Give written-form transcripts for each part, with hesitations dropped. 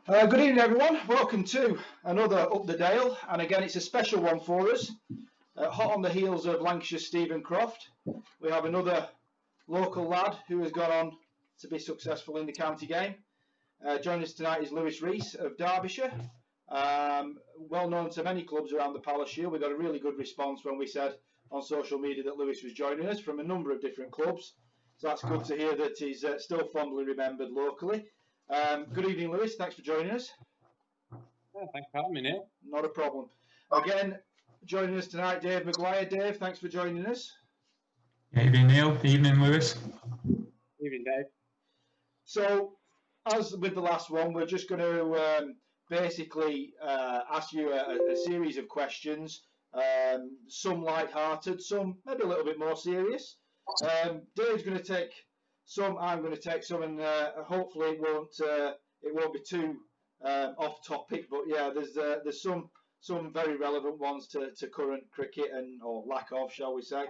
Good evening, everyone. Welcome to another Up the Dale, and again, it's a special one for us. Hot on the heels of Lancashire Stephen Croft, we have another local lad who has gone on to be successful in the county game. Joining us tonight is Reece of Derbyshire, well known to many clubs around the Palace Shield. We got a really good response when we said on social media that Lewis was joining us from a number of different clubs. So that's good to hear that he's still fondly remembered locally. Good evening, Lewis. Thanks for joining us. Yeah, thanks for having me, Neil. Not a problem. Again, joining us tonight, Dave Maguire. Dave, thanks for joining us. Evening, Neil. Evening, Lewis. Evening, Dave. So, as with the last one, we're just going to basically ask you a series of questions, some light-hearted, some maybe a little bit more serious. Dave's going to take some, I'm going to take some, and hopefully it won't be too off topic. But yeah, there's some very relevant ones to current cricket or lack of, shall we say,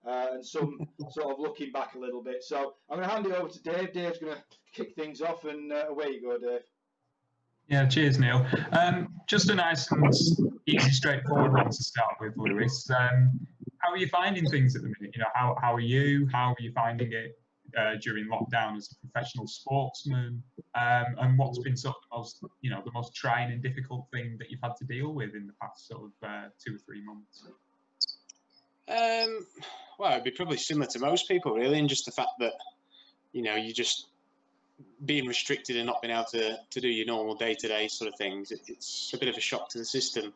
and some sort of looking back a little bit. So I'm going to hand it over to Dave. Dave's going to kick things off, and away you go, Dave. Yeah, cheers, Neil. Just a nice and easy, straightforward one to start with, Lewis. How are you finding things at the minute? How are you? How are you finding it during lockdown as a professional sportsman? And what's been sort of the most trying and difficult thing that you've had to deal with in the past sort of 2 or 3 months? Well, it'd be probably similar to most people, really, and just the fact that you just being restricted and not being able to do your normal day-to-day sort of things. It's a bit of a shock to the system.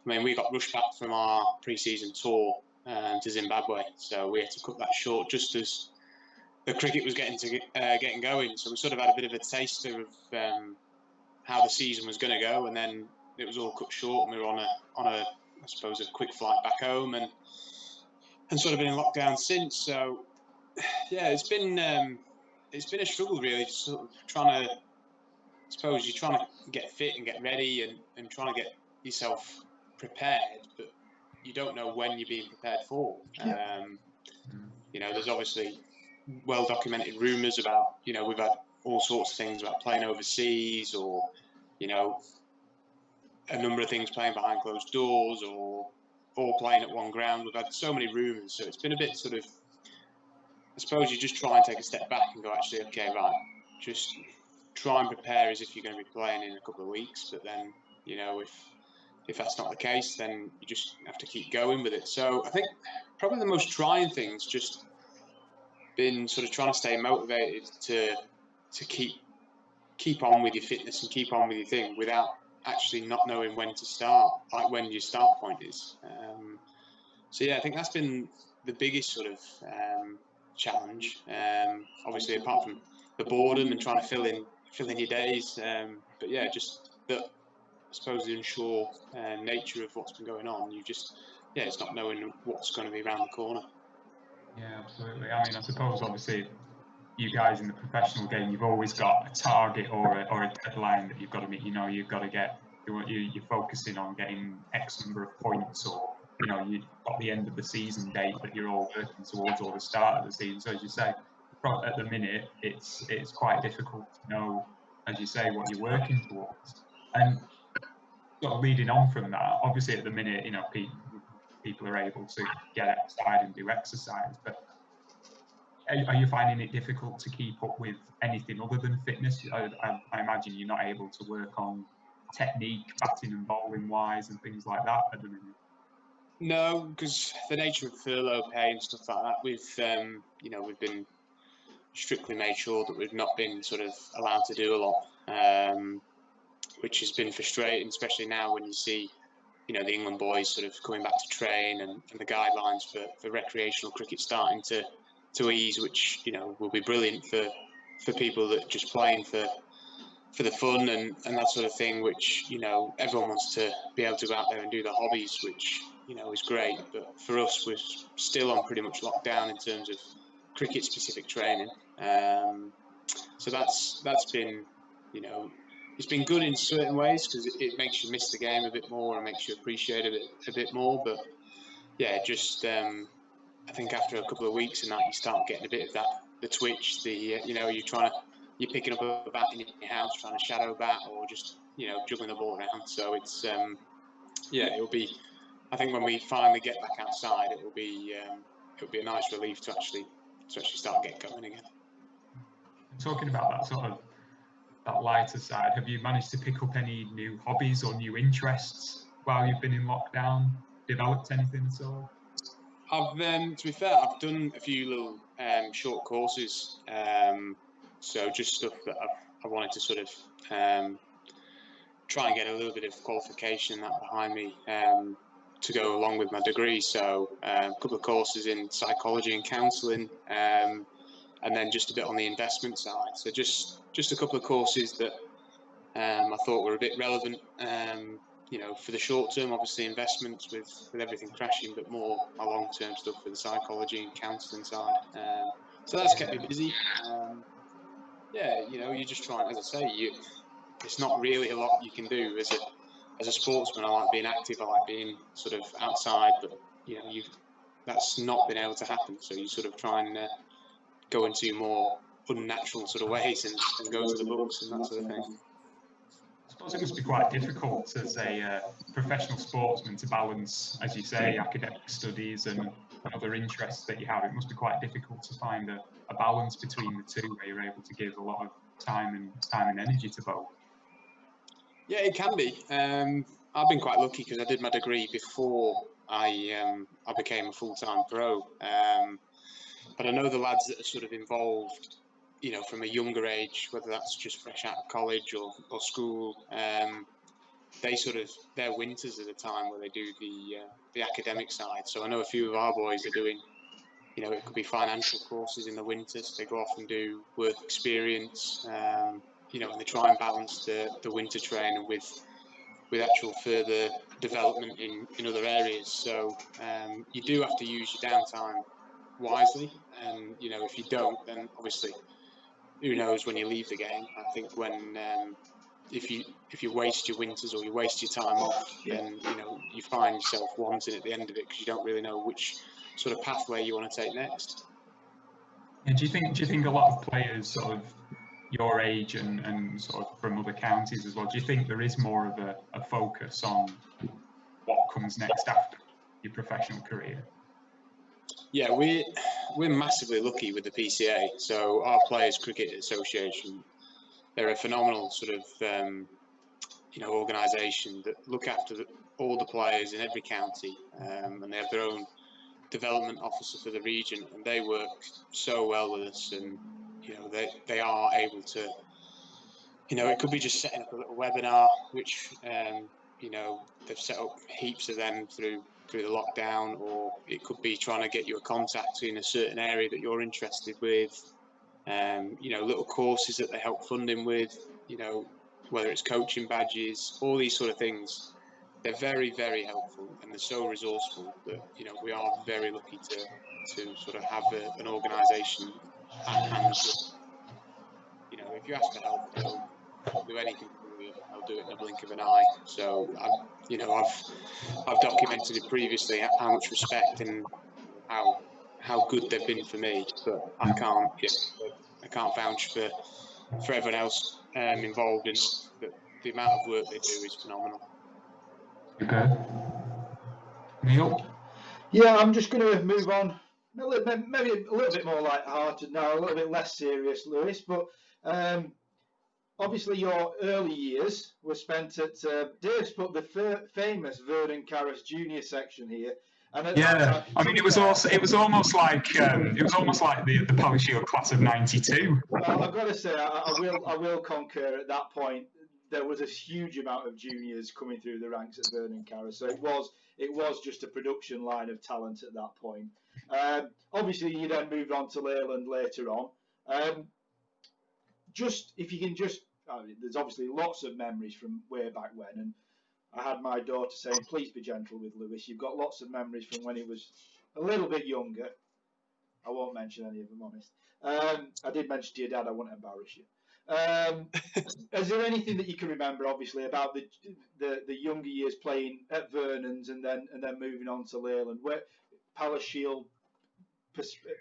We got rushed back from our pre-season tour to Zimbabwe, so we had to cut that short just as the cricket was getting going. So we sort of had a bit of a taster of how the season was going to go, and then it was all cut short, and we were on a I suppose a quick flight back home, and sort of been in lockdown since. So yeah, it's been a struggle, really, just sort of trying to, I suppose you're trying to get fit and get ready and trying to get yourself prepared, but you don't know when you're being prepared for. There's obviously well-documented rumours about, we've had all sorts of things about playing overseas, or, a number of things playing behind closed doors, or all playing at one ground. We've had so many rumours, so it's been a bit sort of, I suppose you just try and take a step back and go, actually, okay, right, just try and prepare as if you're going to be playing in a couple of weeks. But then, if that's not the case, then you just have to keep going with it. So I think probably the most trying thing's just been sort of trying to stay motivated to keep on with your fitness and keep on with your thing without actually not knowing when to start, like when your start point is. So yeah, I think that's been the biggest sort of challenge. Obviously, apart from the boredom and trying to fill in your days, but yeah, just the, I suppose, the unsure nature of what's been going on. It's not knowing what's going to be around the corner. Yeah, absolutely. I suppose obviously you guys in the professional game, you've always got a target or a deadline that you've got to meet. You've got to get, you're focusing on getting X number of points, or you've got the end of the season date that you're all working towards, or the start of the season. So as you say, at the minute, it's quite difficult to know, as you say, what you're working towards. And sort of leading on from that, obviously at the minute, people are able to get outside and do exercise, but are you finding it difficult to keep up with anything other than fitness? I imagine you're not able to work on technique, batting and bowling wise, and things like that at the minute. No, because the nature of furlough pay and stuff like that, we've been strictly made sure that we've not been sort of allowed to do a lot, which has been frustrating, especially now when you see, the England boys sort of coming back to train, and the guidelines for recreational cricket starting to ease, which will be brilliant for people that are just playing for the fun and that sort of thing, which everyone wants to be able to go out there and do their hobbies, which is great. But for us, we're still on pretty much lockdown in terms of cricket specific training. So that's been it's been good in certain ways, because it makes you miss the game a bit more and makes you appreciate it a bit more. But yeah, just I think after a couple of weeks and that, you start getting a bit of the twitch, you're trying to you're picking up a bat in your house, trying to shadow bat, or just juggling the ball around. So it's it'll be. I think when we finally get back outside, it'll be a nice relief to actually start get going again. Talking about that sort of that lighter side, have you managed to pick up any new hobbies or new interests while you've been in lockdown? Developed anything at all? To be fair, I've done a few little short courses. So just stuff that I wanted to sort of try and get a little bit of qualification that behind me to go along with my degree. So a couple of courses in psychology and counselling, and then just a bit on the investment side. So just a couple of courses that I thought were a bit relevant. For the short term, obviously investments with everything crashing, but more my long term stuff for the psychology and counselling side. So that's kept me busy. You just try and, as I say, it's not really a lot you can do as a sportsman. I like being active. I like being sort of outside, but that's not been able to happen. So you sort of try and go into more unnatural sort of ways and go to the books and that sort of thing. I suppose it must be quite difficult as a professional sportsman to balance, as you say, academic studies and other interests that you have. It must be quite difficult to find a balance between the two, where you're able to give a lot of time and energy to both. Yeah, it can be. I've been quite lucky because I did my degree before I became a full-time pro. But I know the lads that are sort of involved, from a younger age, whether that's just fresh out of college or school, their winters are the time where they do the academic side. So I know a few of our boys are doing, it could be financial courses in the winter, so they go off and do work experience, and they try and balance the winter training with actual further development in other areas. So you do have to use your downtime wisely, and if you don't, then obviously who knows when you leave the game. I think when if you waste your winters or you waste your time off, then you find yourself wanting at the end of it because you don't really know which sort of pathway you want to take next. And do you think a lot of players sort of your age and sort of from other counties as well, do you think there is more of a focus on what comes next after your professional career? Yeah, we're massively lucky with the PCA. So our Players Cricket Association, they're a phenomenal sort of organisation that look after all the players in every county, and they have their own development officer for the region, and they work so well with us, and they are able to, it could be just setting up a little webinar, which they've set up heaps of them through the lockdown, or it could be trying to get you a contact in a certain area that you're interested with, little courses that they help funding with, whether it's coaching badges, all these sort of things. They're very, very helpful, and they're so resourceful that we are very lucky to sort of have an organisation at hand. If you ask for help, they'll do anything for you. They'll do it in a blink of an eye. So I've documented it previously how much respect and how good they've been for me, but I can't vouch for everyone else involved in it. The amount of work they do is phenomenal. Okay. Neil? Yeah, I'm just going to move on. Maybe a little bit more light-hearted now, a little bit less serious, Lewis. But obviously, your early years were spent at Dave's put the famous Vernon Carras Junior section here. And I mean, it was almost like the Derbyshire class of '92. Well, I've got to say, I will concur. At that point, there was a huge amount of juniors coming through the ranks at Vernon Carras, so it was just a production line of talent at that point. Obviously, you then moved on to Leyland later on. There's obviously lots of memories from way back when, and I had my daughter saying, "Please be gentle with Lewis. You've got lots of memories from when he was a little bit younger." I won't mention any of them, honest. I did mention to your dad I won't embarrass you. Is there anything that you can remember, obviously, about the younger years playing at Vernon's and then moving on to Leyland? Where Palace Shield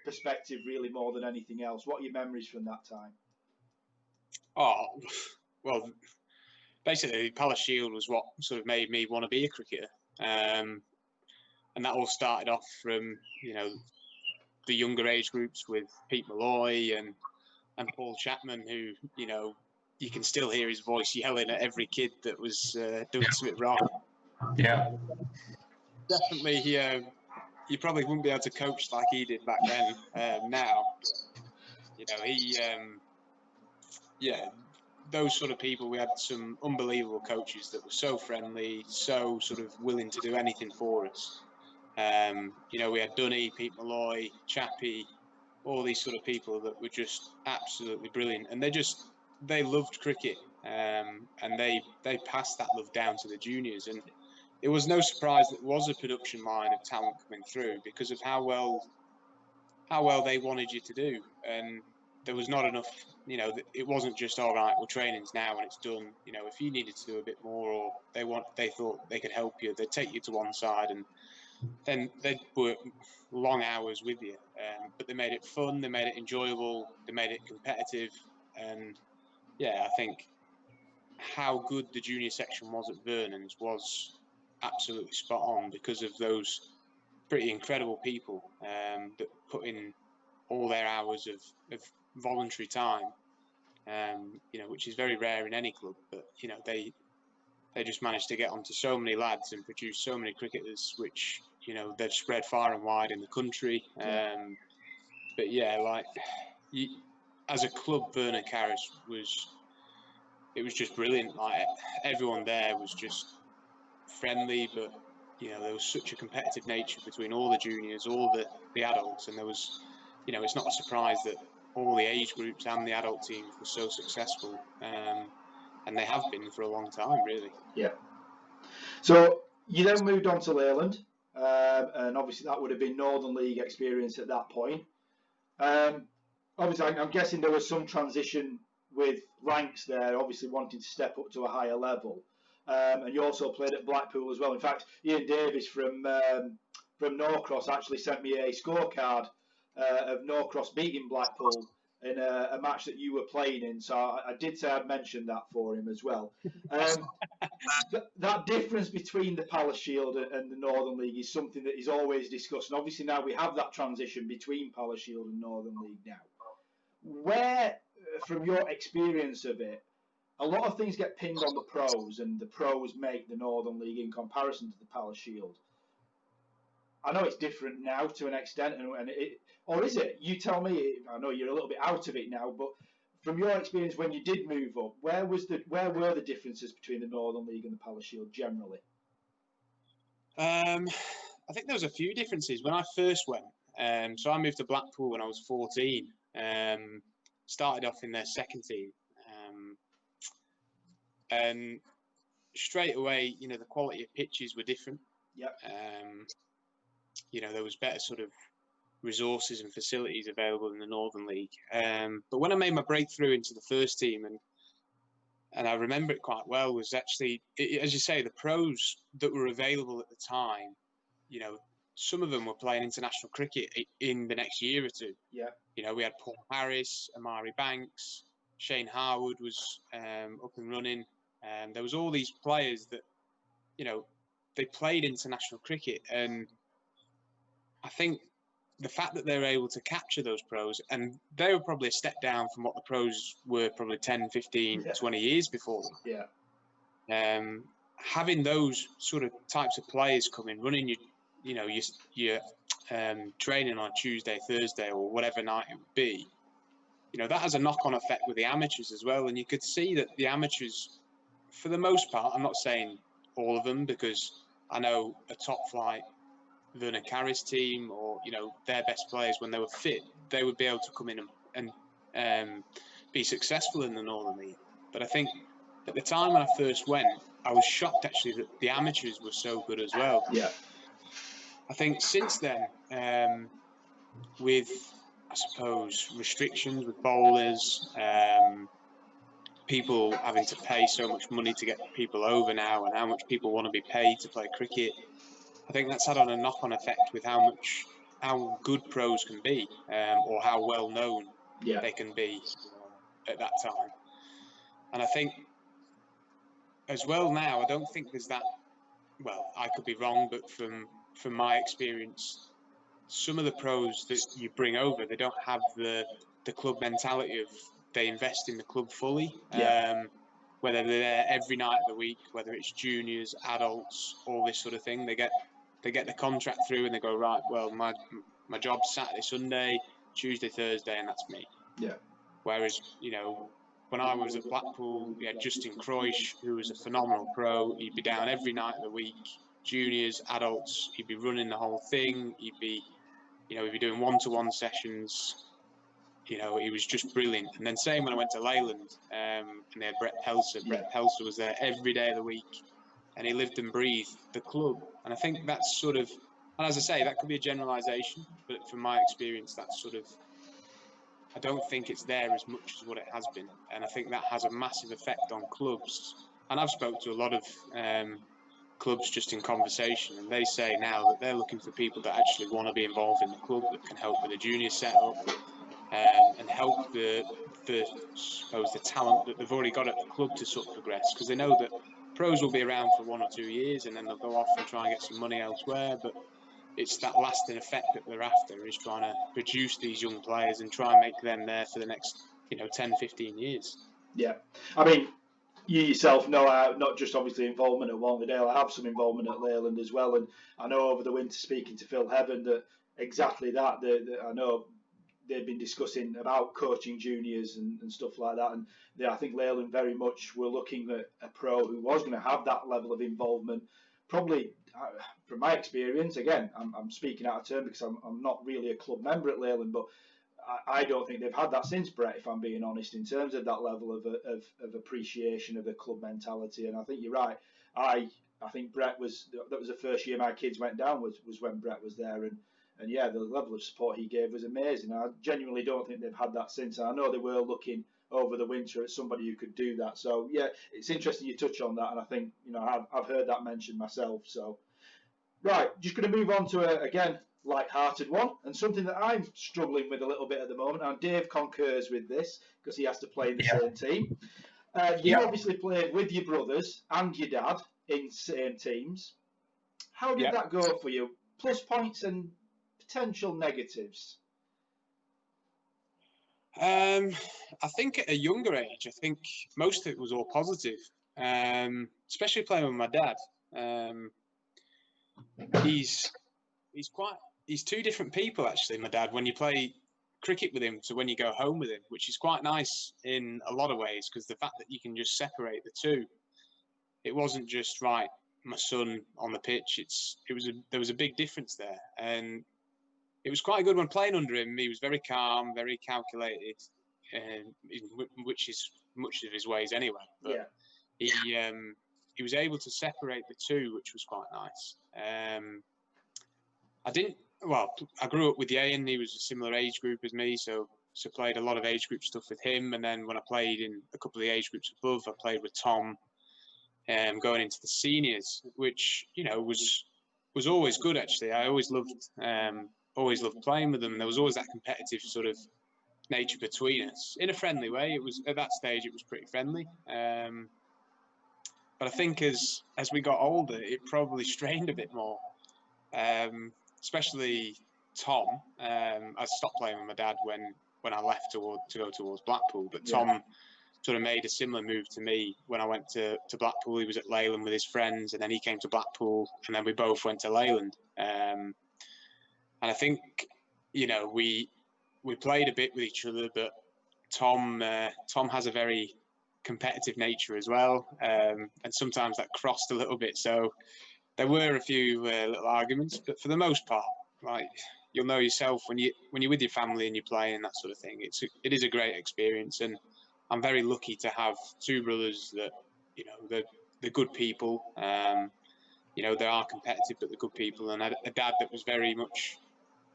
perspective, really, more than anything else. What are your memories from that time? Oh, well, basically, Palace Shield was what sort of made me want to be a cricketer. And that all started off from, the younger age groups with Pete Malloy and Paul Chapman, who, you can still hear his voice yelling at every kid that was doing something wrong. Yeah. Definitely, you probably wouldn't be able to coach like he did back then. Now, those sort of people, we had some unbelievable coaches that were so friendly, so sort of willing to do anything for us. We had Dunny, Pete Malloy, Chappie, all these sort of people that were just absolutely brilliant, and they loved cricket, and they passed that love down to the juniors, and it was no surprise that there was a production line of talent coming through because of how well they wanted you to do, and there was not enough. It wasn't just all right. Well, training's now and it's done. If you needed to do a bit more, or they thought they could help you, they'd take you to one side and then they'd work long hours with you. But they made it fun, they made it enjoyable, they made it competitive, and I think how good the junior section was at Vernon's was absolutely spot on because of those pretty incredible people that put in all their hours of voluntary time, which is very rare in any club. But they just managed to get onto so many lads and produce so many cricketers, which they've spread far and wide in the country. But as a club, Vernon Carris was just brilliant. Like everyone there was just friendly, but there was such a competitive nature between all the juniors, all the adults, and there was, it's not a surprise that all the age groups and the adult teams were so successful, and they have been for a long time, really. Yeah. So you then moved on to Leyland, and obviously that would have been Northern League experience at that point. Obviously, I'm guessing there was some transition with ranks there, obviously wanting to step up to a higher level. And you also played at Blackpool as well. In fact, Ian Davis from Norcross actually sent me a scorecard of Norcross beating Blackpool in a match that you were playing in. So I did say I'd mentioned that for him as well. That difference between the Palace Shield and the Northern League is something that is always discussed. And obviously now we have that transition between Palace Shield and Northern League now. Where, from your experience of it, a lot of things get pinned on the pros, and the pros make the Northern League in comparison to the Palace Shield. I know it's different now to an extent, or is it? You tell me. I know you're a little bit out of it now, but from your experience when you did move up, where were the differences between the Northern League and the Palace Shield generally? I think there was a few differences when I first went. So I moved to Blackpool when I was 14. Started off in their second team. And straight away, the quality of pitches were different. Yep. There was better sort of resources and facilities available in the Northern League. But when I made my breakthrough into the first team, and I remember it quite well, was actually, as you say, the pros that were available at the time, some of them were playing international cricket in the next year or two. Yeah. We had Paul Harris, Amari Banks, Shane Harwood was up and running. There was all these players that, they played international cricket. And I think the fact that they were able to capture those pros, and they were probably a step down from what the pros were probably 10, 15, 20 years before. Yeah. Having those sort of types of players come in, running your training on Tuesday, Thursday, or whatever night it would be, that has a knock-on effect with the amateurs as well. And you could see that the amateurs, for the most part, I'm not saying all of them, because I know a top-flight Vernon Carris team, or their best players, when they were fit, they would be able to come in and be successful in the Northern League. But I think at the time when I first went, I was shocked actually that the amateurs were so good as well. Yeah. I think since then, with, I suppose, restrictions with bowlers, people having to pay so much money to get people over now, and how much people want to be paid to play cricket, I think that's had on a knock-on effect with how good pros can be, or how well known they can be at that time. And I think as well now, I don't think there's that. Well, I could be wrong, but from my experience, some of the pros that you bring over, they don't have the club mentality of they invest in the club fully. Whether they're there every night of the week, whether it's juniors, adults, all this sort of thing, they get the contract through and they go, right, well, my job's Saturday, Sunday, Tuesday, Thursday, and that's me. Yeah. Whereas, you know, when I was at Blackpool, we had Justin Croysh, who was a phenomenal pro. He'd be down every night of the week, juniors, adults. He'd be running the whole thing. He'd be doing one-to-one sessions. You know, he was just brilliant. And then same when I went to Leyland, and they had Brett Pelser. Yeah. Brett Pelser was there every day of the week, and he lived and breathed the club. And I think that's sort of, and as I say, that could be a generalisation, but from my experience, that's sort of, I don't think it's there as much as what it has been. And I think that has a massive effect on clubs. And I've spoke to a lot of clubs just in conversation, and they say now that they're looking for people that actually want to be involved in the club, that can help with the junior setup, and help the talent that they've already got at the club to sort of progress, because they know that pros will be around for 1 or 2 years and then they'll go off and try and get some money elsewhere. But it's that lasting effect that they're after, is trying to produce these young players and try and make them there for the next 10, 15 years. Yeah, I mean, you yourself know, not just obviously involvement at Walmerdale, I have some involvement at Leyland as well, and I know over the winter, speaking to Phil Heaven, that exactly that, I know they've been discussing about coaching juniors and stuff like that, and I think Leyland very much were looking at a pro who was going to have that level of involvement. Probably, from my experience, again, I'm speaking out of turn because I'm not really a club member at Leyland, but I don't think they've had that since Brett, if I'm being honest, in terms of that level of appreciation of the club mentality. And I think you're right. I think Brett that was the first year my kids went down, was when Brett was there, and yeah, the level of support he gave was amazing. I genuinely don't think they've had that since. I know they were looking over the winter at somebody who could do that. So yeah, it's interesting you touch on that, and I think I've heard that mentioned myself. So right, just going to move on to again, light-hearted one, and something that I'm struggling with a little bit at the moment, and Dave concurs with this because he has to play in the same team. You obviously played with your brothers and your dad in same teams. How did that go for you? Plus points and potential negatives? I think at a younger age, I think most of it was all positive, especially playing with my dad. He's two different people, actually, my dad, when you play cricket with him to when you go home with him, which is quite nice in a lot of ways, because the fact that you can just separate the two, it wasn't just, right, my son on the pitch, there was a big difference there. And it was quite good when playing under him. He was very calm, very calculated, which is much of his ways anyway. But he was able to separate the two, which was quite nice. I grew up with Ian. He was a similar age group as me, so played a lot of age group stuff with him. And then when I played in a couple of the age groups above, I played with Tom, going into the seniors, which was always good, actually. I always loved playing with them. There was always that competitive sort of nature between us in a friendly way. It was, at that stage, it was pretty friendly. But I think as we got older, it probably strained a bit more. Especially Tom. I stopped playing with my dad when I left to go towards Blackpool. But Tom sort of made a similar move to me when I went to Blackpool. He was at Leyland with his friends, and then he came to Blackpool, and then we both went to Leyland. And I think, we played a bit with each other, but Tom has a very competitive nature as well, and sometimes that crossed a little bit. So there were a few little arguments, but for the most part, like, you'll know yourself when you're with your family and you're playing and that sort of thing. It is a great experience, and I'm very lucky to have two brothers that they're good people. They are competitive, but they're good people, and a dad that was very much.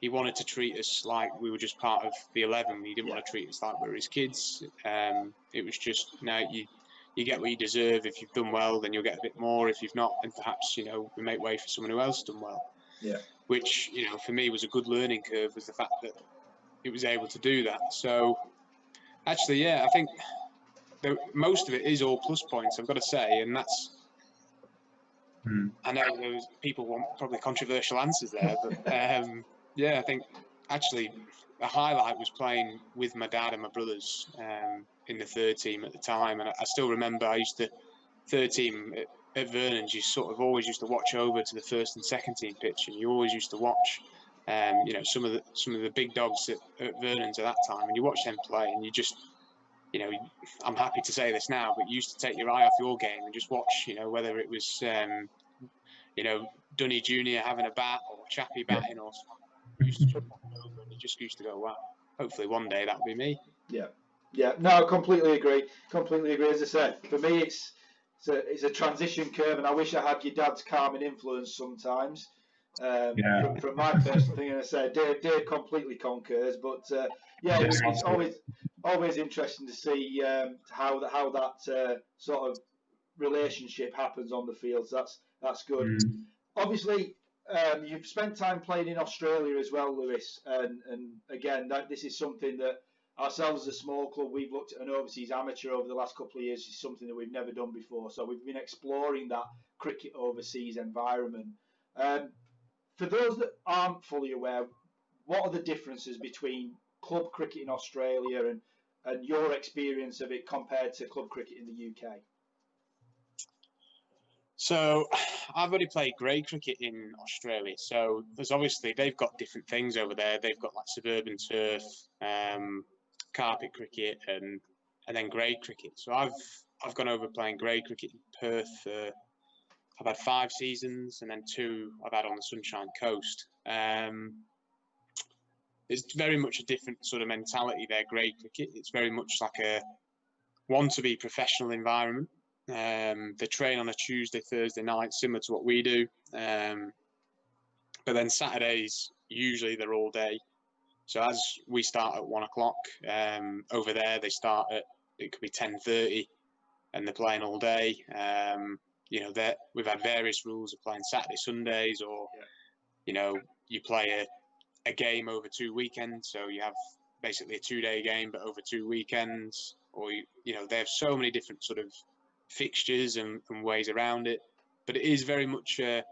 He wanted to treat us like we were just part of the 11. He didn't want to treat us like we were his kids. It was just, you get what you deserve. If you've done well, then you'll get a bit more. If you've not, then perhaps, we make way for someone who else done well. Yeah. Which, for me was a good learning curve, was the fact that it was able to do that. So, actually, I think most of it is all plus points, I've got to say, and that's. I know those people want probably controversial answers there, but yeah, I think actually the highlight was playing with my dad and my brothers in the third team at the time, and I still remember I used to third team at Vernon's. You sort of always used to watch over to the first and second team pitch, and you always used to watch, you know, some of the big dogs at Vernon's at that time, and you watch them play, and you just. You know, I'm happy to say this now, but you used to take your eye off your game and just watch, you know, whether it was, you know, Dunny Jr. having a bat or Chappie batting or something. You used to jump over and you just used to go, wow, hopefully one day that'll be me. Yeah. No, I completely agree. As I said, for me, it's a transition curve, and I wish I had your dad's calming influence sometimes. From my personal thing, and I say Dave completely concurs, but it's always interesting to see how that sort of relationship happens on the field. So that's good. Obviously, you've spent time playing in Australia as well, Lewis, and again, this is something that ourselves as a small club, we've looked at an overseas amateur over the last couple of years. Is something that we've never done before. So we've been exploring that cricket overseas environment. For those that aren't fully aware, what are the differences between club cricket in Australia and your experience of it compared to club cricket in the UK? So I've already played grade cricket in Australia. So they've got different things over there. They've got like suburban turf, carpet cricket, and then grade cricket. So I've gone over playing grade cricket in Perth. I've had 5 seasons, and then 2 I've had on the Sunshine Coast. It's very much a different sort of mentality there, grade cricket. It's very much like a want-to-be professional environment. They train on a Tuesday, Thursday night, similar to what we do. But then Saturdays, usually they're all day. So as we start at 1 o'clock, over there they start at, it could be 10:30, and they're playing all day. You know, we've had various rules of playing Saturday, Sundays, or, you know, you play a game over 2 weekends. So you have basically a 2-day game, but over 2 weekends. Or, you know, they have so many different sort of fixtures and ways around it. But it is very much, I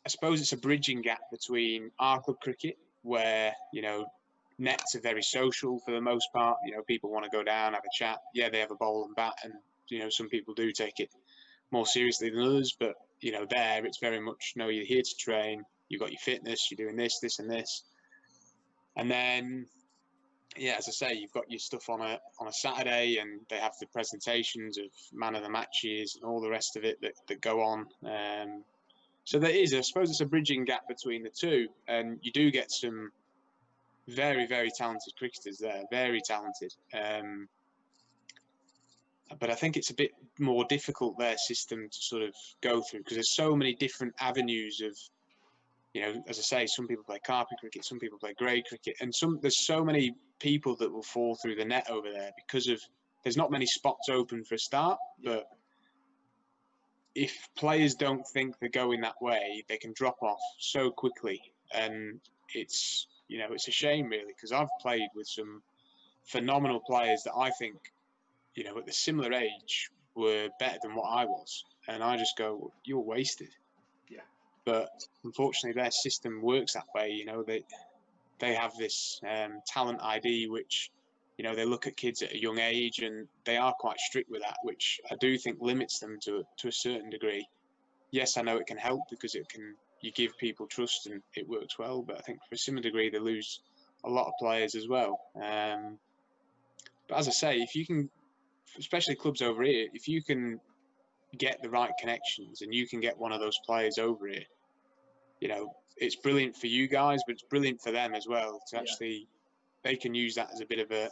suppose it's a bridging gap between our club cricket, where, you know, nets are very social for the most part. You know, people want to go down, have a chat. Yeah, they have a bowl and bat, and, you know, some people do take it more seriously than others, but, you know, there it's very much, no, you're here to train, you've got your fitness, you're doing this, this and this. And then, yeah, as I say, you've got your stuff on a Saturday, and they have the presentations of man of the matches and all the rest of it that go on. So there is, I suppose it's a bridging gap between the two, and you do get some very, very talented cricketers there, very talented. But I think it's a bit more difficult, their system, to sort of go through, because there's so many different avenues of, you know, as I say, some people play carpet cricket, some people play grade cricket, and there's so many people that will fall through the net over there because of, there's not many spots open for a start, but if players don't think they're going that way, they can drop off so quickly. And it's, you know, it's a shame really, because I've played with some phenomenal players that I think, you know, at the similar age were better than what I was. And I just go, you're wasted. Yeah. But unfortunately their system works that way. You know, they have this talent ID, which, you know, they look at kids at a young age, and they are quite strict with that, which I do think limits them to a certain degree. Yes, I know it can help because you give people trust and it works well, but I think for a similar degree they lose a lot of players as well. But as I say, if you can, especially clubs over here, if you can get the right connections and you can get one of those players over here, you know, it's brilliant for you guys, but it's brilliant for them as well to actually, they can use that as a bit of a,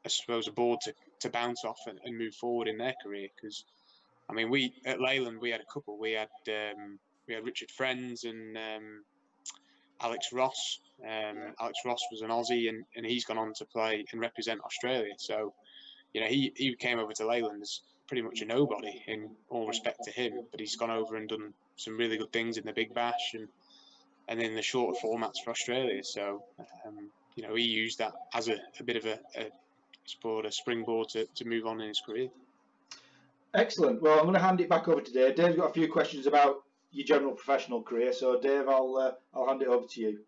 I suppose, a board to bounce off and move forward in their career. Because, I mean, we at Leyland, we had a couple. We had Richard Friends and Alex Ross. Alex Ross was an Aussie, and he's gone on to play and represent Australia. So, you know, he came over to Leyland as pretty much a nobody, in all respect to him, but he's gone over and done some really good things in the Big Bash and in the shorter formats for Australia. So, you know, he used that as a bit of a support a springboard to move on in his career. Excellent. Well, I'm going to hand it back over to Dave. Dave's got a few questions about your general professional career. So, Dave, I'll hand it over to you.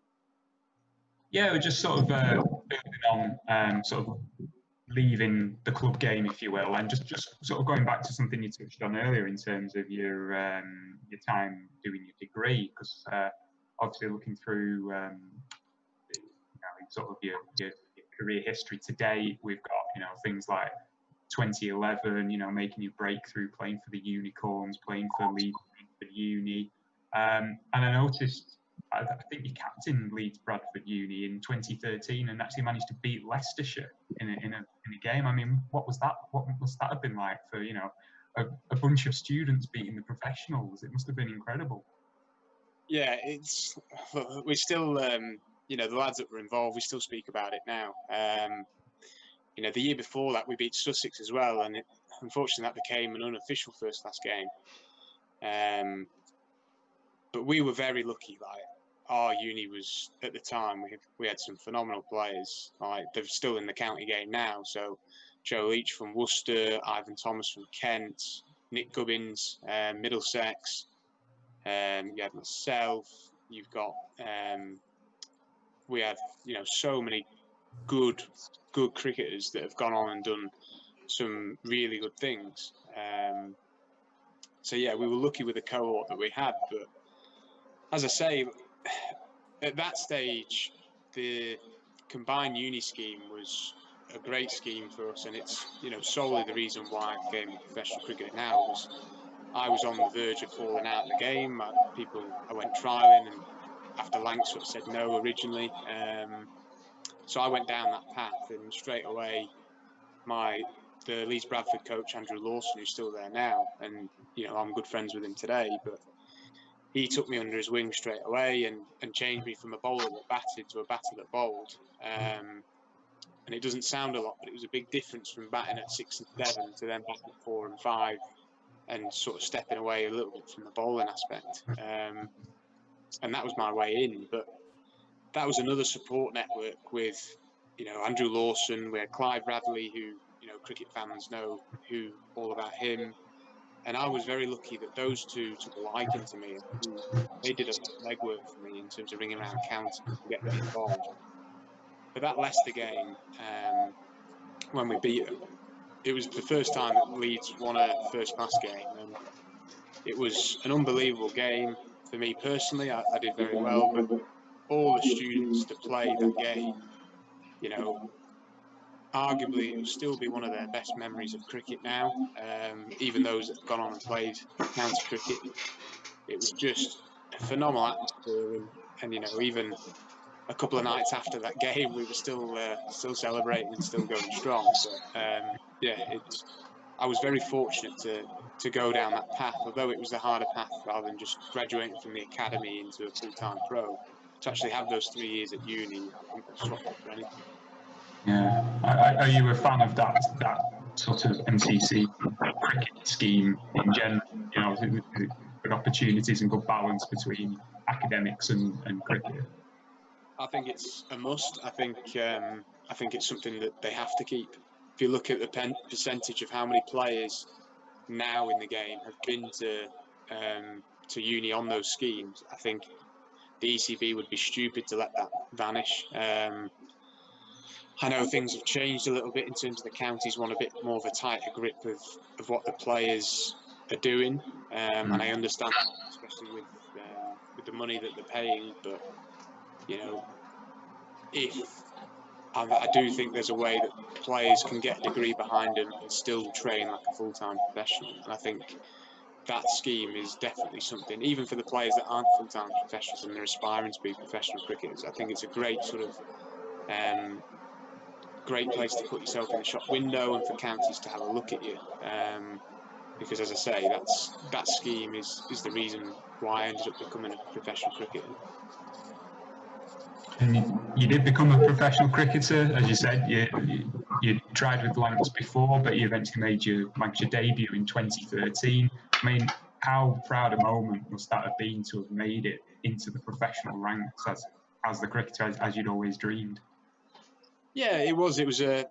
Yeah, we're just sort of building on sort of leaving the club game, if you will, and just sort of going back to something you touched on earlier in terms of your time doing your degree, because obviously looking through sort of your career history today, we've got things like 2011, making your breakthrough, playing for the Unicorns, playing for Leeds, for uni, and I noticed. I think you captained Leeds Bradford Uni in 2013 and actually managed to beat Leicestershire in a game. I mean, what was that? What must that have been like for a bunch of students beating the professionals? It must have been incredible. Yeah, we still the lads that were involved, we still speak about it now. The year before that we beat Sussex as well, and unfortunately that became an unofficial first class game. But we were very lucky. Like, our uni was, at the time, we had some phenomenal players. Like, they're still in the county game now. So Joe Leach from Worcester, Ivan Thomas from Kent, Nick Gubbins, Middlesex. You had myself. You've got we had so many good cricketers that have gone on and done some really good things. So yeah, we were lucky with the cohort that we had. But as I say, at that stage, the combined uni scheme was a great scheme for us, and it's solely the reason why I became a professional cricketer now. Was I was on the verge of falling out of the game. I went trialling, and after Langsford said no originally, so I went down that path, and straight away, the Leeds Bradford coach Andrew Lawson, who's still there now, and I'm good friends with him today, but he took me under his wing straight away and changed me from a bowler that batted to a batter that bowled. And it doesn't sound a lot, but it was a big difference from batting at 6 and 7 to then batting at 4 and 5, and sort of stepping away a little bit from the bowling aspect. And that was my way in. But that was another support network with, Andrew Lawson. We had Clive Radley, who, cricket fans know all about him. And I was very lucky that those two took a liking to me. They did a legwork for me in terms of ringing around county and getting me involved. But that Leicester game, when we beat them, it was the first time that Leeds won a first-class game. And it was an unbelievable game for me personally. I did very well, but all the students that played that game, arguably it will still be one of their best memories of cricket now, even those that have gone on and played county cricket. It was just a phenomenal atmosphere, and even a couple of nights after that game, we were still celebrating and still going strong. So I was very fortunate to go down that path, although it was the harder path rather than just graduating from the academy into a full-time pro. To actually have those 3 years at uni, I think I'd swap it for anything. Yeah. Are you a fan of that sort of MCC cricket scheme in general? Good opportunities and good balance between academics and cricket. I think it's a must. I think it's something that they have to keep. If you look at the percentage of how many players now in the game have been to uni on those schemes, I think the ECB would be stupid to let that vanish. I know things have changed a little bit in terms of the counties want a bit more of a tighter grip of what the players are doing, and I understand that, especially with the money that they're paying. But I do think there's a way that players can get a degree behind them and still train like a full-time professional, and I think that scheme is definitely something, even for the players that aren't full-time professionals and they're aspiring to be professional cricketers. I think it's a great sort of great place to put yourself in the shop window and for counties to have a look at you, because as I say, that scheme is the reason why I ended up becoming a professional cricketer. And you did become a professional cricketer, as you said. You tried with Lancs before, but you eventually made your Lancashire debut in 2013. I mean, how proud a moment must that have been to have made it into the professional ranks as the cricketer as you'd always dreamed? Yeah, it was. It was a,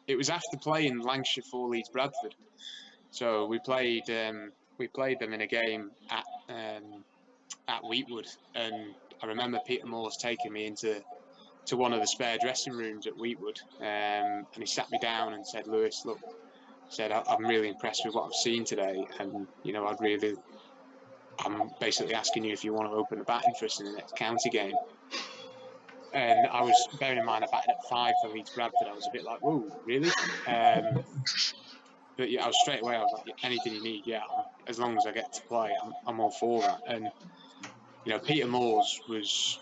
it was after playing Lancashire for Leeds Bradford, so we played them in a game at Wheatwood, and I remember Peter Moore's taking me into one of the spare dressing rooms at Wheatwood, and he sat me down and said, "Lewis, look," said, "I'm really impressed with what I've seen today, and I'm basically asking you if you want to open the batting for us in the next county game." And I was, bearing in mind, I batted at 5 for Leeds Bradford. I was a bit like, "Whoa, really?" But yeah, I was straight away. I was like, yeah, "Anything you need, yeah. As long as I get to play, I'm all for that." And Peter Moore's was,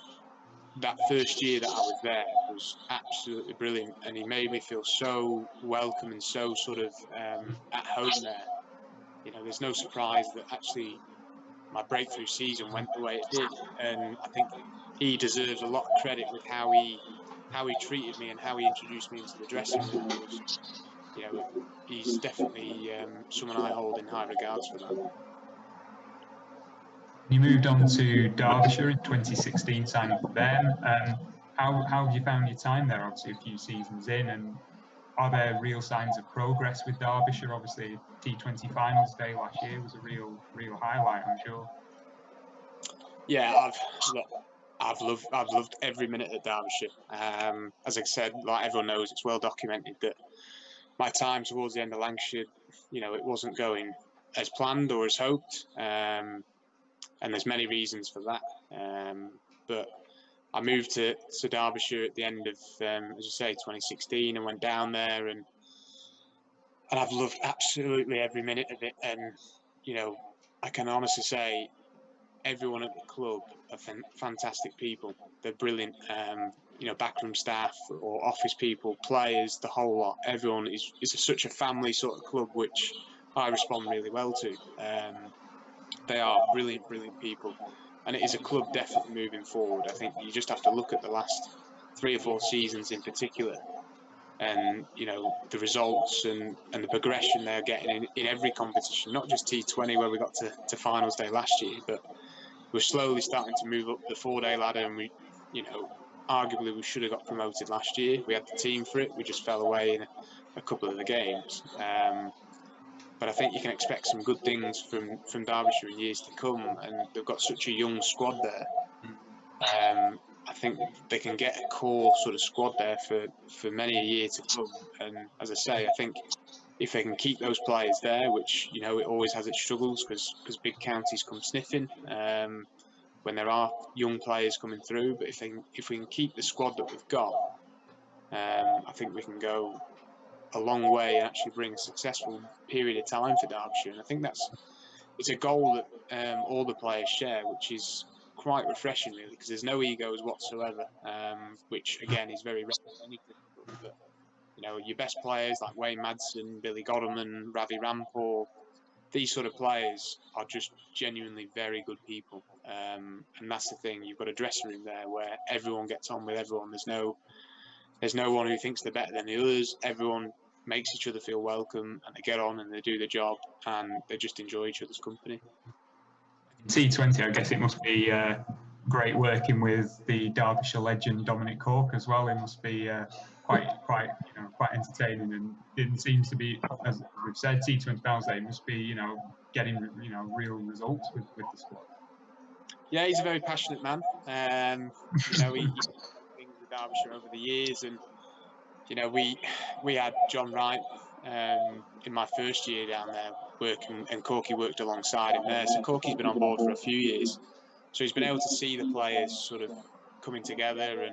that first year that I was there, was absolutely brilliant, and he made me feel so welcome and so sort of at home there. There's no surprise that actually my breakthrough season went the way it did, and I think he deserves a lot of credit with how he treated me and how he introduced me into the dressing room. He's definitely someone I hold in high regards for that. You moved on to Derbyshire in 2016, signing for them. How have you found your time there? Obviously, a few seasons in, and are there real signs of progress with Derbyshire? Obviously, T20 finals day last year was a real highlight, I'm sure. Yeah, I've loved every minute at Derbyshire. As I said, like everyone knows, it's well documented that my time towards the end of Lancashire, it wasn't going as planned or as hoped, and there's many reasons for that. But I moved to Derbyshire at the end of, as you say, 2016, and went down there, and I've loved absolutely every minute of it. And I can honestly say everyone at the club are fantastic people. They're brilliant. Backroom staff or office people, players, the whole lot. Everyone is such a family sort of club, which I respond really well to. They are brilliant people, and it is a club definitely moving forward. I think you just have to look at the last 3 or 4 seasons in particular, and the results and the progression they're getting in every competition, not just T20 where we got to finals day last year, but we're slowly starting to move up the 4-day ladder, and we, arguably we should have got promoted last year. We had the team for it. We just fell away in a couple of the games. But I think you can expect some good things from Derbyshire in years to come, and they've got such a young squad there. I think they can get a core sort of squad there for many a year to come. And as I say, I think if they can keep those players there, which it always has its struggles because big counties come sniffing when there are young players coming through. But if we can keep the squad that we've got, I think we can go a long way and actually bring a successful period of time for Derbyshire. And I think it's a goal that all the players share, which is quite refreshing, really, because there's no egos whatsoever, which again is very rare in any club. But your best players like Wayne Madsen, Billy Godderman, Ravi Rampur, these sort of players are just genuinely very good people, and that's the thing. You've got a dressing room there where everyone gets on with everyone. There's no one who thinks they're better than the others. Everyone makes each other feel welcome, and they get on and they do the job, and they just enjoy each other's company. T20, I guess it must be great working with the Derbyshire legend Dominic Cork as well. It must be quite entertaining, and it seems to be, as we've said, T20 finals day must be getting real results with the squad. Yeah, he's a very passionate man. He's done things with Derbyshire over the years, and we had John Wright in my first year down there working, and Corky worked alongside him there. So Corky's been on board for a few years, so he's been able to see the players sort of coming together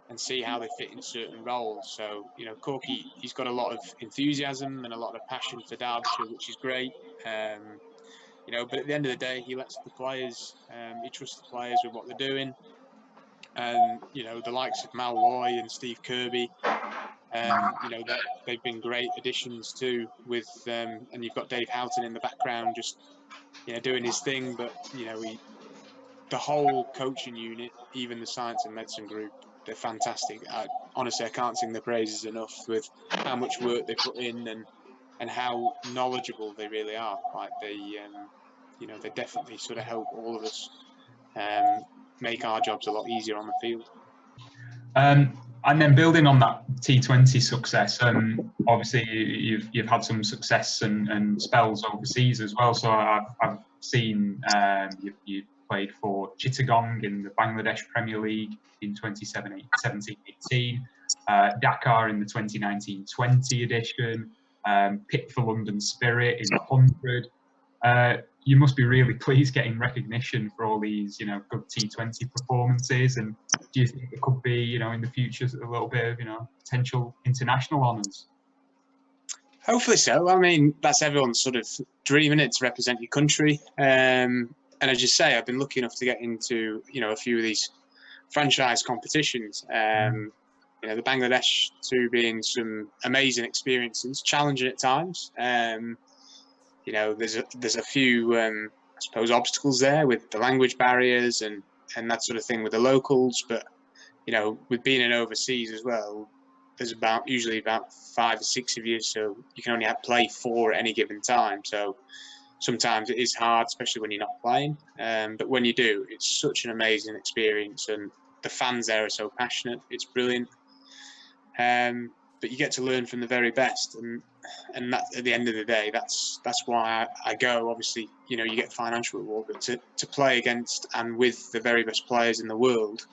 and see how they fit in certain roles. So Corky, he's got a lot of enthusiasm and a lot of passion for Derbyshire, which is great. But at the end of the day, he lets the players, he trusts the players with what they're doing. And the likes of Mal Loy and Steve Kirby, they've been great additions too. With and you've got Dave Houghton in the background, just doing his thing. But the whole coaching unit, even the science and medicine group, they're fantastic. Honestly, I can't sing their praises enough with how much work they put in and how knowledgeable they really are. Like they definitely sort of help all of us make our jobs a lot easier on the field. And then building on that T20 success, obviously you've had some success and spells overseas as well. So I've seen you played for Chittagong in the Bangladesh Premier League in 2017-18, Dakar in the 2019-20 edition, picked for London Spirit in the 100. You must be really pleased getting recognition for all these, good T20 performances. And do you think there could be, in the future, a little bit of, potential international honours? Hopefully so. I mean, that's everyone's sort of dream, isn't it, to represent your country. And as you say, I've been lucky enough to get into, a few of these franchise competitions. The Bangladesh two being some amazing experiences, challenging at times. There's a few, I suppose, obstacles there with the language barriers and that sort of thing with the locals. But, with being in overseas as well, there's usually about 5 or 6 of you, so you can only play 4 at any given time. So sometimes it is hard, especially when you're not playing. But when you do, it's such an amazing experience, and the fans there are so passionate. It's brilliant. But you get to learn from the very best, and that, at the end of the day, that's why I go. Obviously, you get financial reward, but to play against and with the very best players in the world,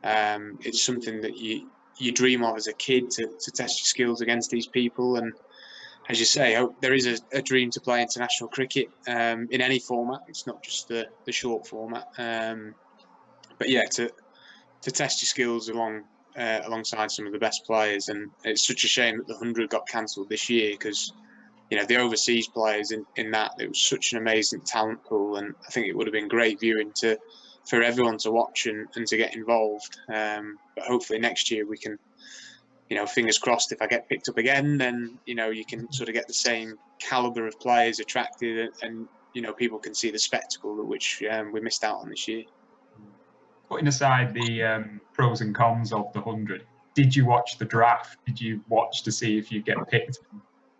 it's something that you dream of as a kid, to test your skills against these people. And as you say, there is a dream to play international cricket in any format. It's not just the short format. But yeah, to test your skills alongside some of the best players. And it's such a shame that the 100 got cancelled this year, because the overseas players in that, it was such an amazing talent pool, and I think it would have been great viewing for everyone to watch and to get involved. But hopefully next year we can, fingers crossed, if I get picked up again, then you can sort of get the same calibre of players attracted, and people can see the spectacle which we missed out on this year. Putting aside the pros and cons of the 100, did you watch the draft? Did you watch to see if you get picked?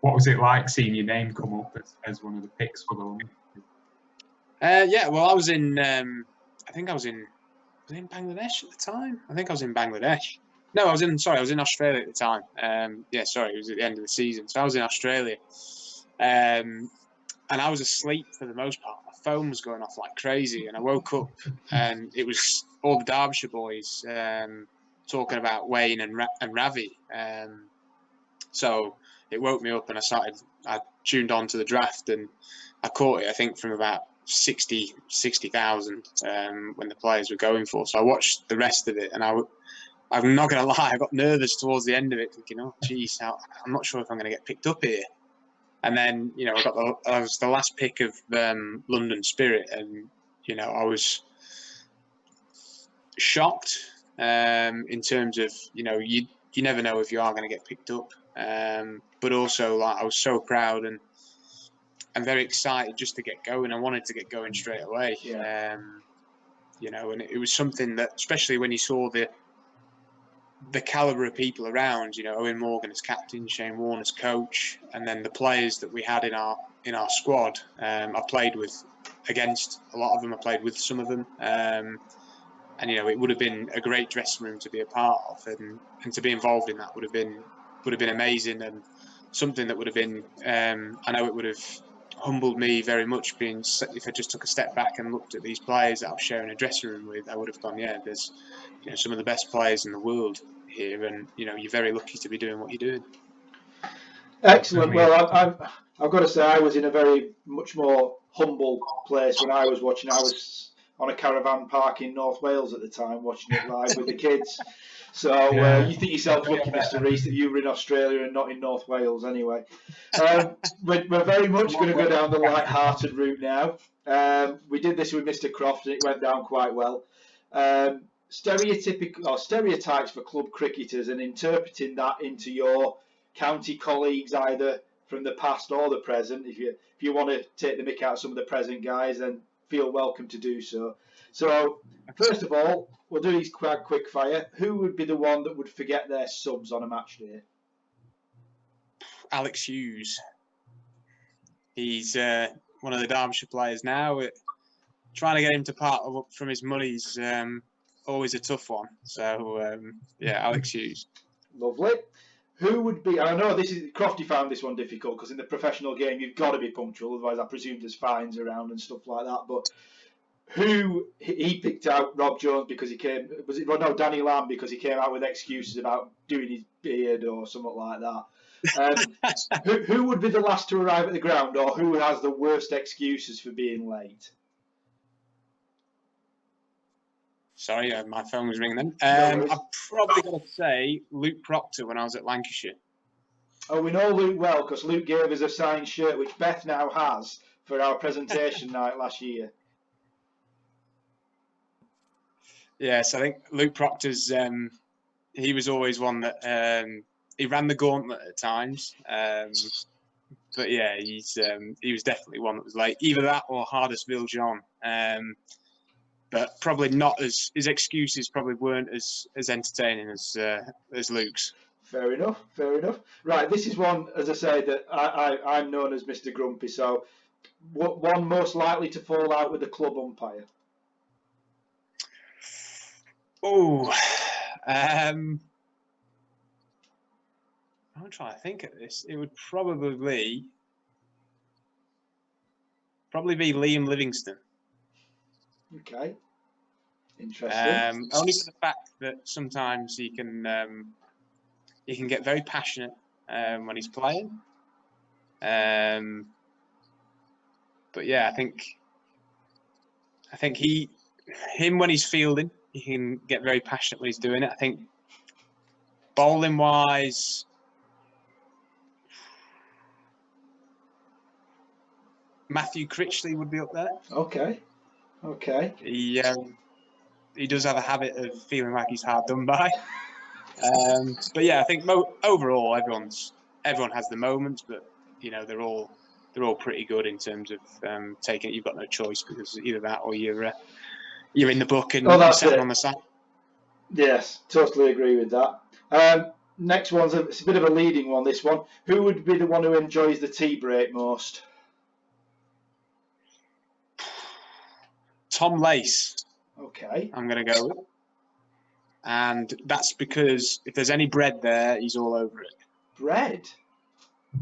What was it like seeing your name come up as one of the picks for the 100? Yeah, well, I was in, I think I was in Bangladesh at the time. I think I was in Bangladesh. No, I was in Australia at the time. It was at the end of the season. So I was in Australia. And I was asleep for the most part. My phone was going off like crazy, and I woke up and it was all the Derbyshire boys talking about Wayne and Ravi. So it woke me up, and I tuned on to the draft, and I caught it, I think, from about 60,000 when the players were going for. So I watched the rest of it, and I'm not going to lie, I got nervous towards the end of it, thinking, oh, geez, I'm not sure if I'm going to get picked up here. And then, I was the last pick of London Spirit, and, I was shocked in terms of, you never know if you are going to get picked up. But also, I was so proud and very excited just to get going. I wanted to get going straight away. Yeah. And it was something that, especially when you saw the calibre of people around, Owen Morgan as captain, Shane Warne as coach, and then the players that we had in our squad. I played against a lot of them. I played with some of them, and it would have been a great dressing room to be a part of, and to be involved in that would have been amazing, and something that would have been. I know it would have humbled me very much. If I just took a step back and looked at these players that I was sharing a dressing room with, I would have gone, yeah, there's some of the best players in the world here, and you're very lucky to be doing what you're doing. Excellent. Well, I've got to say, I was in a very much more humble place when I was watching. I was on a caravan park in North Wales at the time, watching it live with the kids. So you think yourself lucky, Mr. Reece, that you were in Australia and not in North Wales anyway. We're very much going to go down the light-hearted route now. We did this with Mr. Croft, and it went down quite well. Stereotypes for club cricketers, and interpreting that into your county colleagues, either from the past or the present. If you want to take the mick out of some of the present guys, then feel welcome to do so. So first of all, we'll do these quite quick fire. Who would be the one that would forget their subs on a match day? Alex Hughes. He's one of the Derbyshire players now. Trying to get him to part from his monies always a tough one. So yeah, Alex Hughes. Lovely. Who would be? I know Crofty found this one difficult because in the professional game you've got to be punctual, otherwise I presume there's fines around and stuff like that. But who he picked out Rob Jones because he came? Was it Danny Lamb because he came out with excuses about doing his beard or something like that? Who would be the last to arrive at the ground, or who has the worst excuses for being late? Sorry, my phone was ringing then. No I'm probably going to say Luke Proctor when I was at Lancashire. Oh, we know Luke well because Luke gave us a signed shirt, which Beth now has for our presentation night last year. Yes, I think Luke Proctor's, he was always one that, he ran the gauntlet at times. But yeah, he was definitely one that was late. Either that or Hardestville John. But probably not his excuses probably weren't as entertaining as Luke's. Fair enough, fair enough. Right, this is one, as I say, that I'm known as Mr. Grumpy. So, one most likely to fall out with the club umpire? Oh, I'm trying to think of this. It would probably be Liam Livingston. Okay, interesting. Only for the fact that sometimes he can get very passionate when he's playing. But yeah, I think him when he's fielding, he can get very passionate when he's doing it. I think bowling wise, Matthew Critchley would be up there. Okay. He does have a habit of feeling like he's hard done by. But yeah, I think overall everyone has the moments, but they're all pretty good in terms of taking it. You've got no choice because either that or you're in the book and you're sitting on the side. Yes, totally agree with that. Next one's it's a bit of a leading one. This one, who would be the one who enjoys the tea break most? Tom Lace. Okay. I'm going to go with. And that's because if there's any bread there, he's all over it. Bread?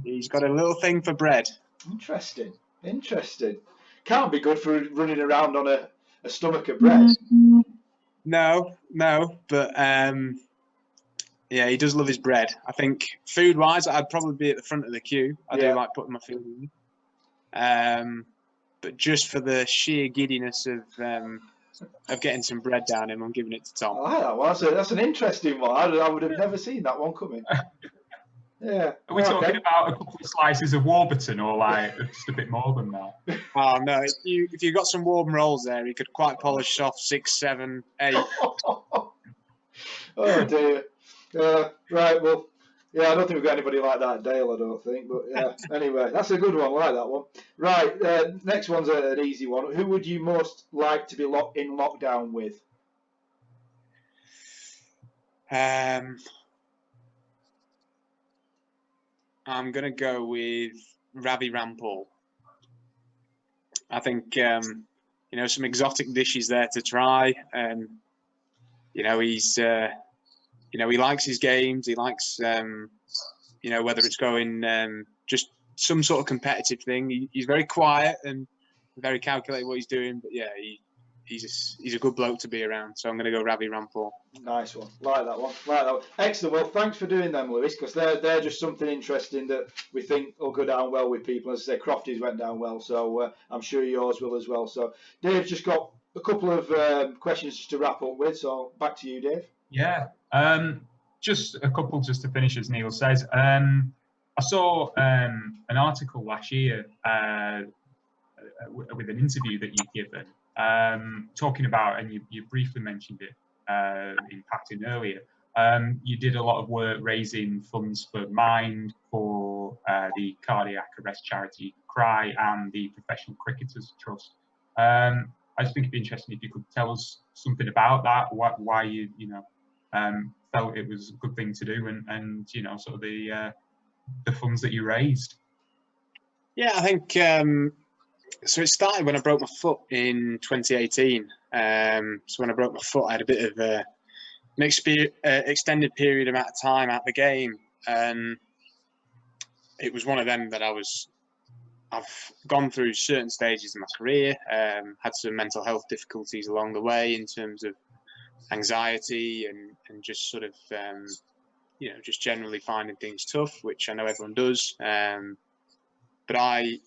He's got a little thing for bread. Interesting. Can't be good for running around on a stomach of bread. No, but yeah, he does love his bread. I think food-wise, I'd probably be at the front of the queue. I do like putting my food in. But just for the sheer giddiness of getting some bread down him, I'm giving it to Tom. I like that one. That's an interesting one. I would have never seen that one coming. Yeah. Are we talking about a couple of slices of Warburton or like just a bit more than that? Oh no! If you got some warm rolls there, you could quite polish off 6, 7, 8. Oh dear. Right. Well. Yeah, I don't think we've got anybody like that at Dale, I don't think. But yeah, anyway, that's a good one. I like that one. Right, next one's an easy one. Who would you most like to be in lockdown with? I'm going to go with Ravi Rampal. I think, some exotic dishes there to try. He's... he likes his games. He likes, whether it's going just some sort of competitive thing. He's very quiet and very calculated what he's doing. But yeah, he's a good bloke to be around. So I'm going to go Ravi Rampal. Nice one. Like that one. Excellent. Well, thanks for doing them, Lewis, because they're just something interesting that we think will go down well with people. As I say, Crofty's went down well, so I'm sure yours will as well. So Dave's just got a couple of questions just to wrap up with. So back to you, Dave. Yeah, just a couple just to finish, as Neil says. I saw an article last year with an interview that you'd given, talking about, and you briefly mentioned it in passing earlier. You did a lot of work raising funds for Mind, for the cardiac arrest charity Cry, and the Professional Cricketers Trust. I just think it'd be interesting if you could tell us something about that, why you felt it was a good thing to do, and sort of the funds that you raised. Yeah, I think So it started when I broke my foot in 2018. So when I broke my foot, I had a bit of an extended period amount of time out of the game, and it was one of them that I've gone through certain stages in my career, had some mental health difficulties along the way in terms of anxiety and just sort of, just generally finding things tough, which I know everyone does. But I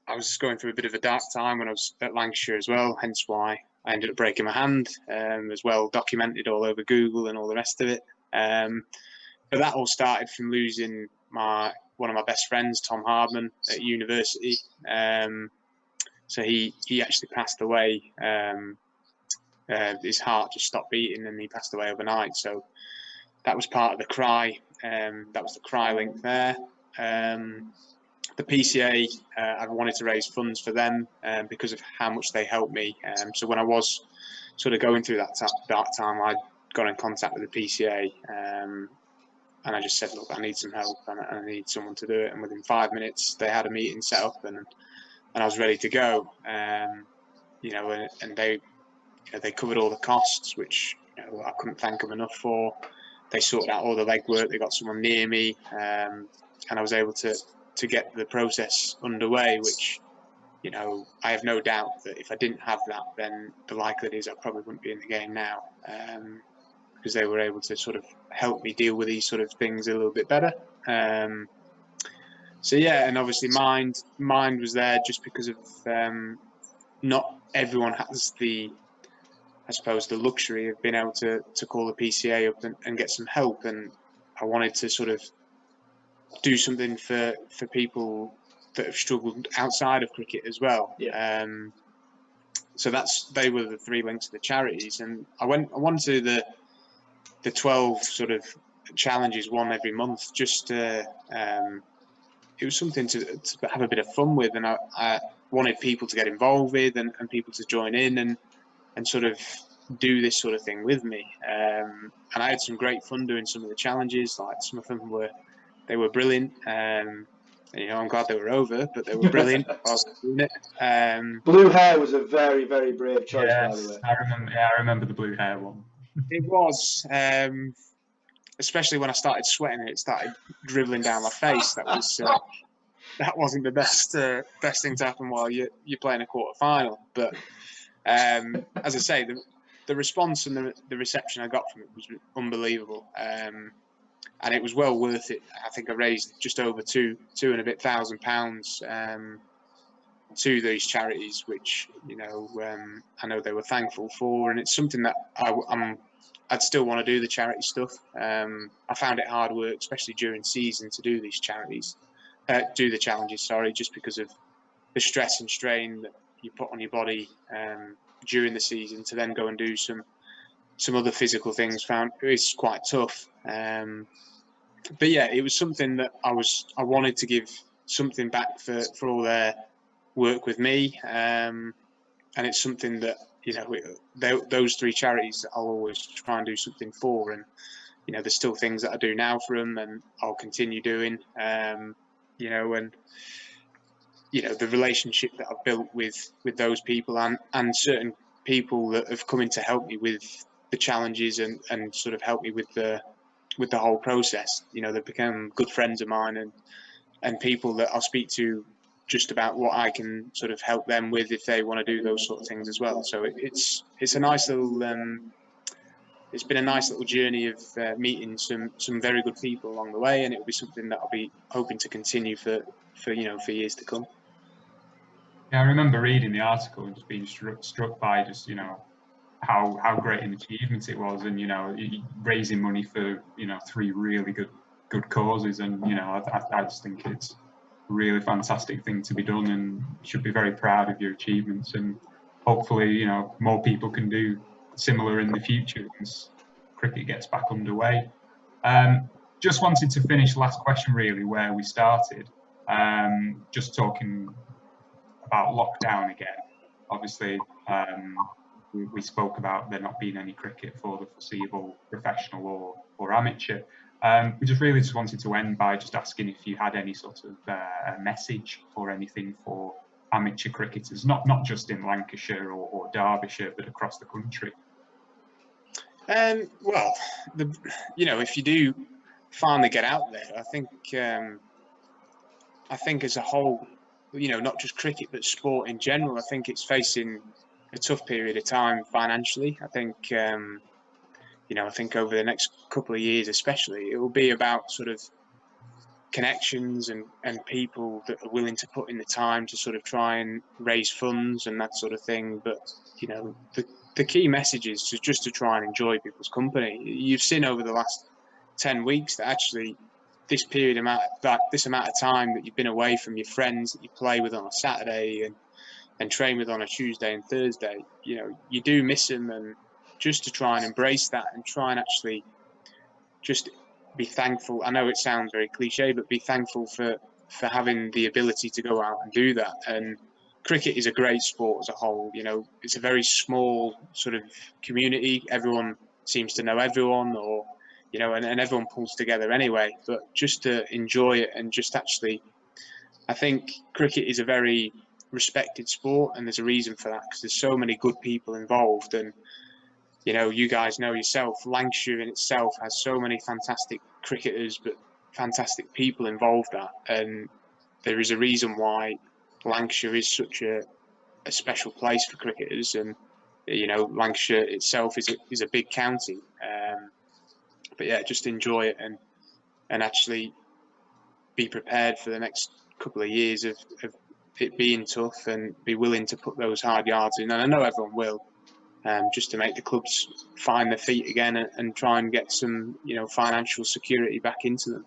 was going through a bit of a dark time when I was at Lancashire as well, hence why I ended up breaking my hand, as well documented all over Google and all the rest of it. But that all started from losing one of my best friends, Tom Hardman, at university. So he actually passed away. His heart just stopped beating and he passed away overnight. So that was part of the cry. That was the cry link there. The PCA, I wanted to raise funds for them because of how much they helped me. So when I was sort of going through that dark time, I got in contact with the PCA. And I just said, look, I need some help and I need someone to do it. And within 5 minutes, they had a meeting set up and I was ready to go. And they covered all the costs, which I couldn't thank them enough for. They sorted out all the legwork. They got someone near me, and I was able to get the process underway, which, I have no doubt that if I didn't have that, then the likelihood is I probably wouldn't be in the game now. Because they were able to sort of help me deal with these sort of things a little bit better. So yeah, and obviously mind was there just because of not everyone has the luxury of being able to call the PCA up and get some help. And I wanted to sort of do something for people that have struggled outside of cricket as well. Yeah. So they were the 3 links to the charities, and I went to the 12 sort of challenges, one every month, just it was something to have a bit of fun with, and I wanted people to get involved with and people to join in and sort of do this sort of thing with me. And I had some great fun doing some of the challenges. Like some of them were brilliant. I'm glad they were over, but they were brilliant whilst doing it. Blue hair was a very, very brave choice, yes, by the way. I remember the blue hair one. It was, especially when I started sweating and it started dribbling down my face. That was that wasn't the best thing to happen while you're playing a quarter final. But as I say, the response and the reception I got from it was unbelievable, and it was well worth it. I think I raised just over £2,000 to these charities, which I know they were thankful for, and it's something that I'd still want to do the charity stuff. I found it hard work, especially during season, to do these charities, do the challenges. Sorry, just because of the stress and strain that you put on your body during the season to then go and do some other physical things. Found it's quite tough. But yeah, it was something that I wanted to give something back for all their work with me, and it's something that those 3 charities I'll always try and do something for, and there's still things that I do now for them, and I'll continue doing. And the relationship that I've built with those people and certain people that have come in to help me with the challenges and sort of help me with the whole process. They've become good friends of mine and people that I'll speak to just about what I can sort of help them with if they want to do those sort of things as well. So it's a nice little it's been a nice little journey of meeting some very good people along the way, and it will be something that I'll be hoping to continue for years to come. Yeah, I remember reading the article and just being struck by just how great an achievement it was, and raising money for 3 really good causes, and I just think it's a really fantastic thing to be done, and you should be very proud of your achievements, and hopefully more people can do similar in the future once cricket gets back underway. Just wanted to finish, last question really, where we started, just talking about lockdown again. Obviously, we spoke about there not being any cricket for the foreseeable, professional or amateur. We just wanted to end by just asking if you had any sort of message or anything for amateur cricketers, not just in Lancashire or Derbyshire, but across the country? Well, if you do finally get out there, I think as a whole, not just cricket but sport in general, I think it's facing a tough period of time financially. I think I think over the next couple of years, especially, it will be about sort of connections and people that are willing to put in the time to sort of try and raise funds and that sort of thing. But the key message is just to try and enjoy people's company. You've seen over the last 10 weeks that actually this amount of time that you've been away from your friends that you play with on a Saturday and train with on a Tuesday and Thursday, you do miss them, and just to try and embrace that and try and actually just be thankful. I know it sounds very cliche, but be thankful for having the ability to go out and do that. And cricket is a great sport as a whole. It's a very small sort of community. Everyone seems to know everyone, or and everyone pulls together anyway. But just to enjoy it and just actually, I think cricket is a very respected sport, and there's a reason for that, because there's so many good people involved. And you guys know yourself, Lancashire in itself has so many fantastic cricketers, but fantastic people involved at, and there is a reason why Lancashire is such a special place for cricketers. And Lancashire itself is a big county. But yeah, just enjoy it and actually be prepared for the next couple of years of it being tough, and be willing to put those hard yards in. And I know everyone will. Just to make the clubs find their feet again and try and get some, financial security back into them.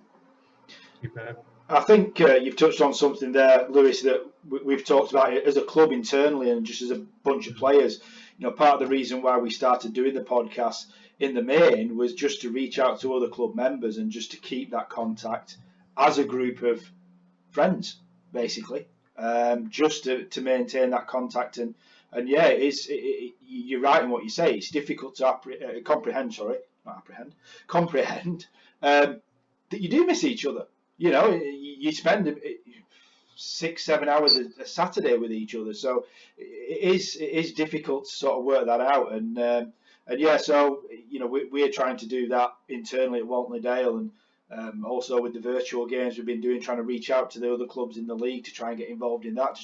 I think you've touched on something there, Lewis, that we've talked about it as a club internally and just as a bunch of players. Part of the reason why we started doing the podcast in the main was just to reach out to other club members and just to keep that contact as a group of friends, basically, just to maintain that contact. And yeah, you're right in what you say. It's difficult to comprehend that you do miss each other. You spend 6-7 hours a Saturday with each other, so it is difficult to sort of work that out. And yeah, so we're trying to do that internally at Walton Dale, and also with the virtual games we've been doing, trying to reach out to the other clubs in the league to try and get involved in that.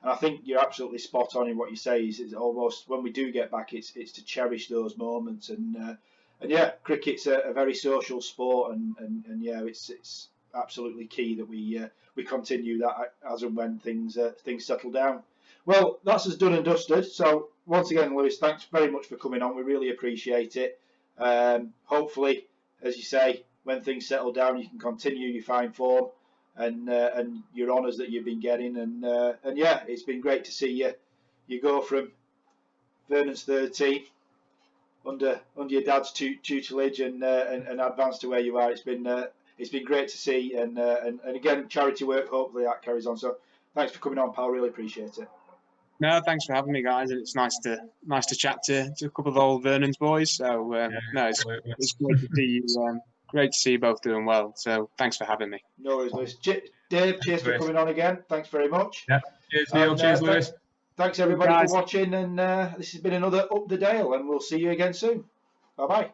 And I think you're absolutely spot on in what you say. It's almost, when we do get back, it's to cherish those moments. And yeah, cricket's a very social sport, and yeah, it's absolutely key that we continue that as and when things settle down. Well, that's us done and dusted. So once again, Lewis, thanks very much for coming on. We really appreciate it. Hopefully, as you say, when things settle down, you can continue your fine form and your honours that you've been getting. And yeah, it's been great to see you. You go from Vernon's third team under your dad's tutelage and advance to where you are. It's been great to see. And again, charity work. Hopefully that carries on. So thanks for coming on, pal. Really appreciate it. No, thanks for having me, guys. And it's nice to chat to a couple of old Vernon's boys. So it's great to see you. Great to see you both doing well. So thanks for having me. No worries, Lewis. Dave, cheers for coming on again. Thanks very much. Yeah. Cheers, Neil. Cheers, Lewis. Thanks everybody for watching. And this has been another Up the Dale, and we'll see you again soon. Bye bye.